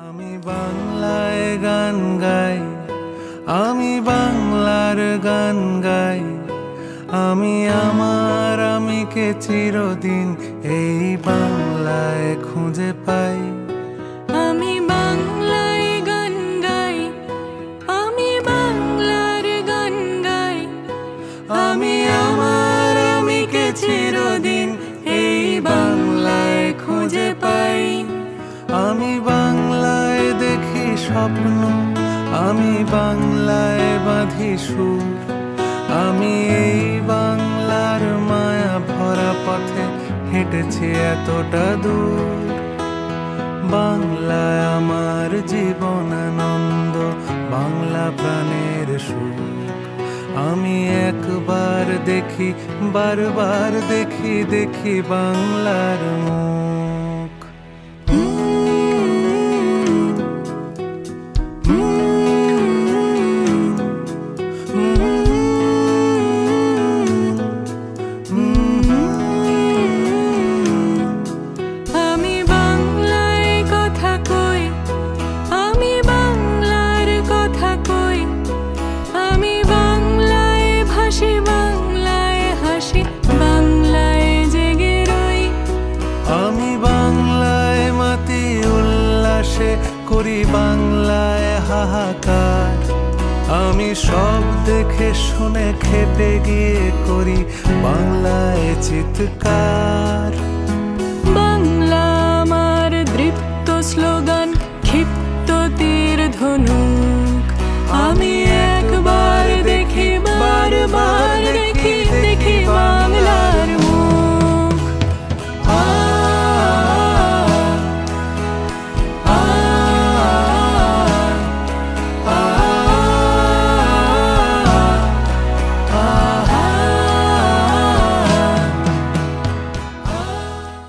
আমি বাংলায় গান গাই, আমি বাংলার গান গাই, আমি আমার আমিকে চিরদিন এই বাংলায় খুঁজে পাই। আমি বাংলায় গান গাই, আমি বাংলার গান গাই, আমি আমার আমিকে চিরদিন এই বাংলায় খুঁজে পাই। আমি বাংলায় দেখি স্বপ্ন, আমি বাংলায় বাঁধি সুর, আমি এই বাংলার মায়া ভরা পথে হেঁটেছি এতটা দূর। বাংলায় আমার জীবন আনন্দ, বাংলা প্রাণের সুর। আমি একবার দেখি, বারবার দেখি, দেখি বাংলার মুখ। আমি বাংলায় কথা কই, আমি বাংলার কথা কই, আমি বাংলায় ভাসি, বাংলায় হাসি, বাংলায় জেগে রই। আমি বাংলায় মাতি উল্লাসে করি বাংলায় হাহাকার, আমি সব দেখে শুনে খেপে গিয়ে করি বাংলায় চিৎকার। বাংলা আমার দৃপ্ত স্লোগান, ক্ষিপ্ত তীর ধনুক, আমি একবার দেখি, বারবার